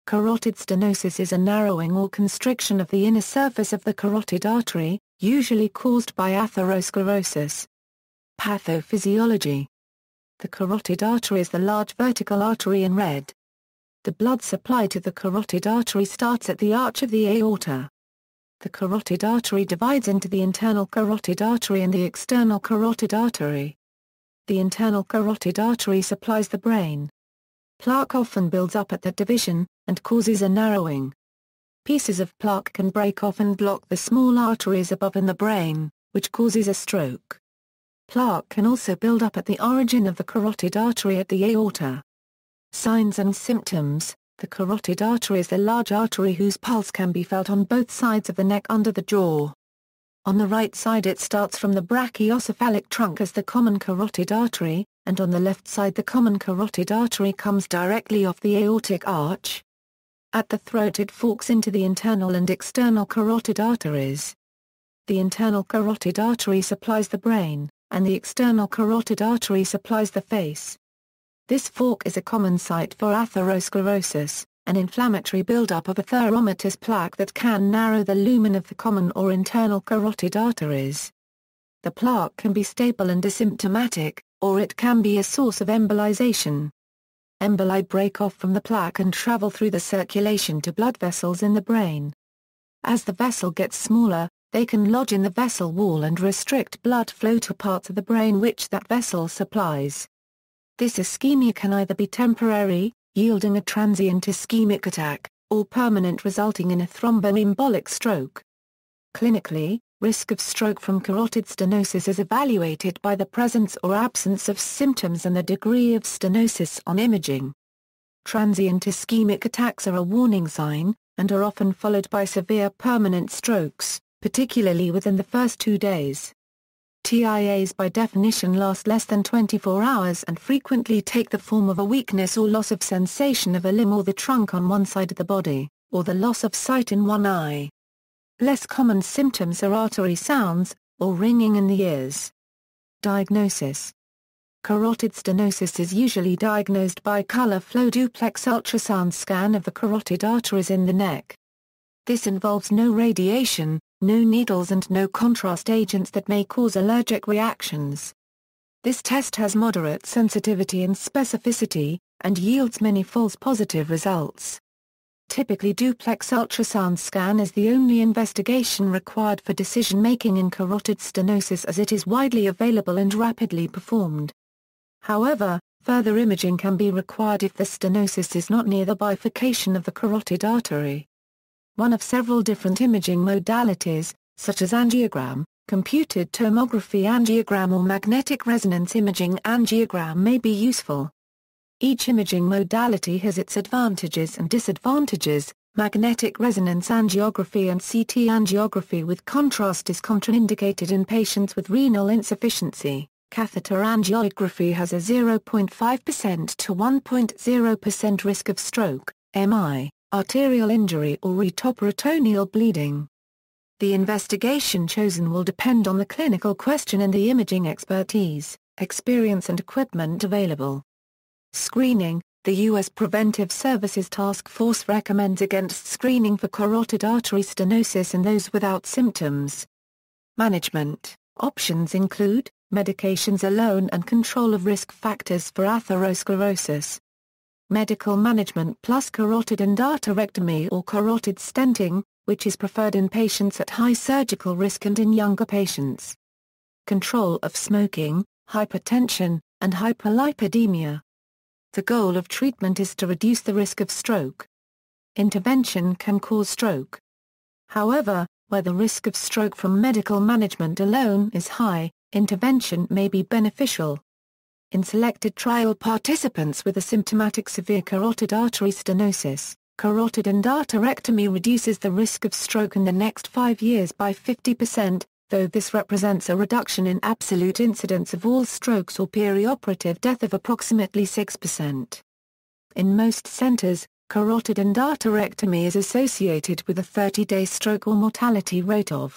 Carotid stenosis is a narrowing or constriction of the inner surface of the carotid artery, usually caused by atherosclerosis. Pathophysiology. The carotid artery is the large vertical artery in red. The blood supply to the carotid artery starts at the arch of the aorta. The carotid artery divides into the internal carotid artery and the external carotid artery. The internal carotid artery supplies the brain. Plaque often builds up at that division, and causes a narrowing. Pieces of plaque can break off and block the small arteries above in the brain, which causes a stroke. Plaque can also build up at the origin of the carotid artery at the aorta. Signs and symptoms. The carotid artery is a large artery whose pulse can be felt on both sides of the neck under the jaw. On the right side it starts from the brachiocephalic trunk as the common carotid artery, and on the left side the common carotid artery comes directly off the aortic arch. At the throat it forks into the internal and external carotid arteries. The internal carotid artery supplies the brain, and the external carotid artery supplies the face. This fork is a common site for atherosclerosis, an inflammatory buildup of atheromatous plaque that can narrow the lumen of the common or internal carotid arteries. The plaque can be stable and asymptomatic, or it can be a source of embolization. Emboli break off from the plaque and travel through the circulation to blood vessels in the brain. As the vessel gets smaller, they can lodge in the vessel wall and restrict blood flow to parts of the brain which that vessel supplies. This ischemia can either be temporary, yielding a transient ischemic attack, or permanent resulting in a thromboembolic stroke. Clinically, risk of stroke from carotid stenosis is evaluated by the presence or absence of symptoms and the degree of stenosis on imaging. Transient ischemic attacks are a warning sign, and are often followed by severe permanent strokes, particularly within the first 2 days. TIAs by definition last less than 24 hours and frequently take the form of a weakness or loss of sensation of a limb or the trunk on one side of the body, or the loss of sight in one eye. Less common symptoms are artery sounds, or ringing in the ears. Diagnosis. Carotid stenosis is usually diagnosed by color flow duplex ultrasound scan of the carotid arteries in the neck. This involves no radiation, no needles and no contrast agents that may cause allergic reactions. This test has moderate sensitivity and specificity, and yields many false positive results. Typically duplex ultrasound scan is the only investigation required for decision-making in carotid stenosis as it is widely available and rapidly performed. However, further imaging can be required if the stenosis is not near the bifurcation of the carotid artery. One of several different imaging modalities, such as angiogram, computed tomography angiogram or magnetic resonance imaging angiogram may be useful. Each imaging modality has its advantages and disadvantages. Magnetic resonance angiography and CT angiography with contrast is contraindicated in patients with renal insufficiency. Catheter angiography has a 0.5% to 1.0% risk of stroke, MI, arterial injury or retroperitoneal bleeding. The investigation chosen will depend on the clinical question and the imaging expertise, experience and equipment available. Screening. The U.S. Preventive Services Task Force recommends against screening for carotid artery stenosis in those without symptoms. Management. Options include medications alone and control of risk factors for atherosclerosis. Medical management plus carotid endarterectomy or carotid stenting, which is preferred in patients at high surgical risk and in younger patients. Control of smoking, hypertension, and hyperlipidemia. The goal of treatment is to reduce the risk of stroke. Intervention can cause stroke. However, where the risk of stroke from medical management alone is high, intervention may be beneficial. In selected trial participants with asymptomatic severe carotid artery stenosis, carotid endarterectomy reduces the risk of stroke in the next 5 years by 50%, though this represents a reduction in absolute incidence of all strokes or perioperative death of approximately 6%. In most centers, carotid endarterectomy is associated with a 30-day stroke or mortality rate of